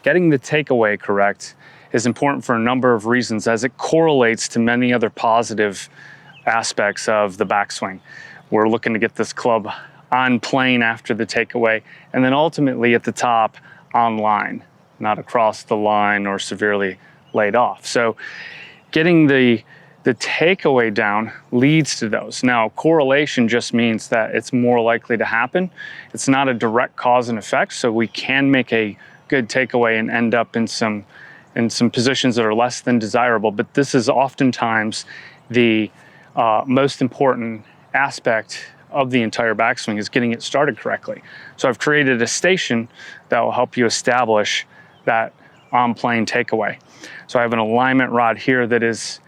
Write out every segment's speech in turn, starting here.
Getting the takeaway correct is important for a number of reasons, as it correlates to many other positive aspects of the backswing. We're looking to get this club on plane after the takeaway, and then ultimately at the top on line, not across the line or severely laid off. So getting the takeaway down leads to those. Now, correlation just means that it's more likely to happen. It's not a direct cause and effect, so we can make a good takeaway and end up in some positions that are less than desirable, but this is oftentimes the most important aspect of the entire backswing, is getting it started correctly. So I've created a station that will help you establish that on-plane takeaway. So I have an alignment rod here that is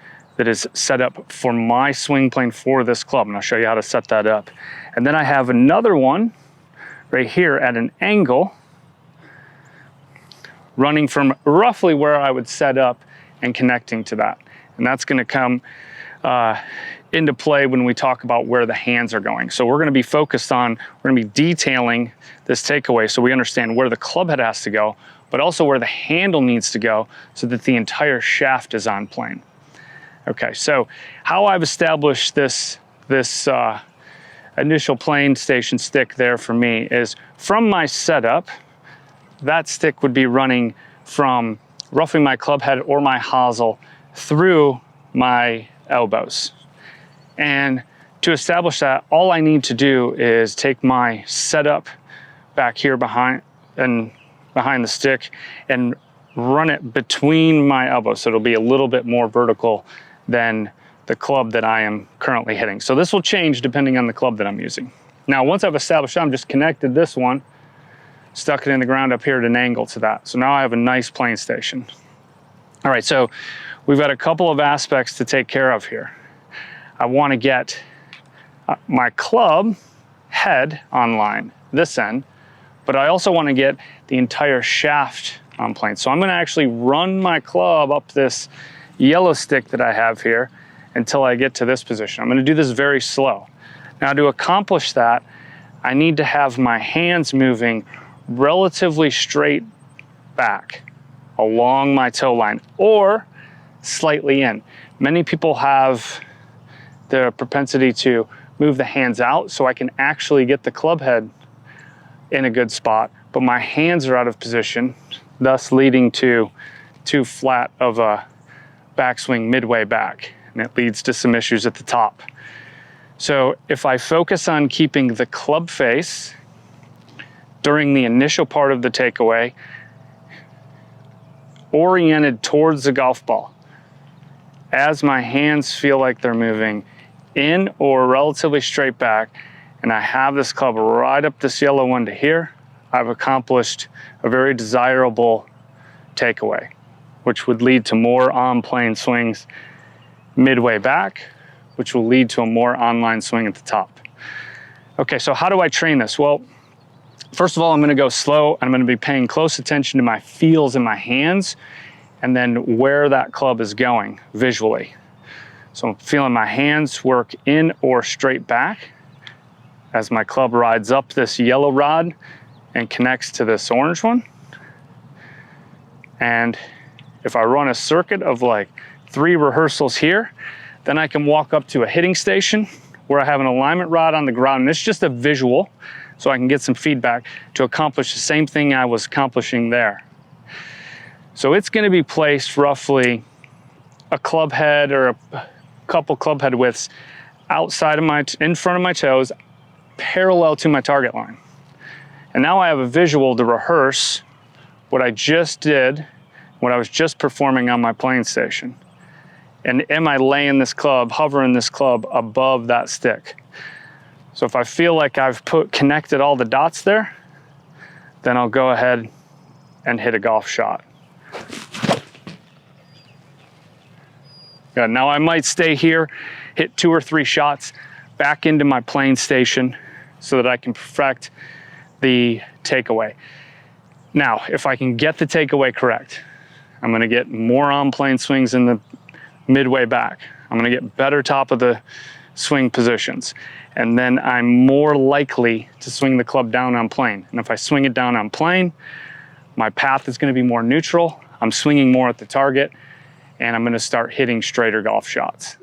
set up for my swing plane for this club, and I'll show you how to set that up. And then I have another one right here at an angle, running from roughly where I would set up and connecting to that. And that's gonna come into play when we talk about where the hands are going. So we're gonna be focused on, we're gonna be detailing this takeaway so we understand where the club head has to go, but also where the handle needs to go so that the entire shaft is on plane. Okay, so how I've established this initial plane station stick there for me is from my setup, that stick would be running from roughly my club head or my hosel through my elbows. And to establish that, all I need to do is take my setup back here behind the stick and run it between my elbows. So it'll be a little bit more vertical than the club that I am currently hitting. So this will change depending on the club that I'm using. Now, once I've established that, I'm just connected this one, stuck it in the ground up here at an angle to that. So now I have a nice plane station. All right, so we've got a couple of aspects to take care of here. I want to get my club head on line, this end, but I also want to get the entire shaft on plane. So I'm going to actually run my club up this yellow stick that I have here until I get to this position. I'm going to do this very slow. Now, to accomplish that, I need to have my hands moving relatively straight back along my toe line or slightly in. Many people have the propensity to move the hands out so I can actually get the club head in a good spot, but my hands are out of position, thus leading to too flat of a backswing midway back, and it leads to some issues at the top. So if I focus on keeping the club face during the initial part of the takeaway oriented towards the golf ball, as my hands feel like they're moving in or relatively straight back, and I have this club right up this yellow one to here, I've accomplished a very desirable takeaway, which would lead to more on-plane swings midway back, which will lead to a more on-line swing at the top. Okay, so how do I train this? Well, first of all, I'm gonna go slow, and I'm gonna be paying close attention to my feels in my hands and then where that club is going visually. So I'm feeling my hands work in or straight back as my club rides up this yellow rod and connects to this orange one. And if I run a circuit of like 3 rehearsals here, then I can walk up to a hitting station where I have an alignment rod on the ground, and it's just a visual so I can get some feedback to accomplish the same thing I was accomplishing there. So it's going to be placed roughly a club head or a couple club head widths outside of in front of my toes, parallel to my target line. And now I have a visual to rehearse what I just did, what I was just performing on my plane station. And am I laying this club, hovering this club above that stick? So if I feel like I've connected all the dots there, then I'll go ahead and hit a golf shot. Good. Now I might stay here, hit 2 or 3 shots back into my plane station so that I can perfect the takeaway. Now, if I can get the takeaway correct, I'm going to get more on plane swings in the midway back. I'm going to get better top of the swing positions. And then I'm more likely to swing the club down on plane. And if I swing it down on plane, my path is going to be more neutral. I'm swinging more at the target, and I'm going to start hitting straighter golf shots.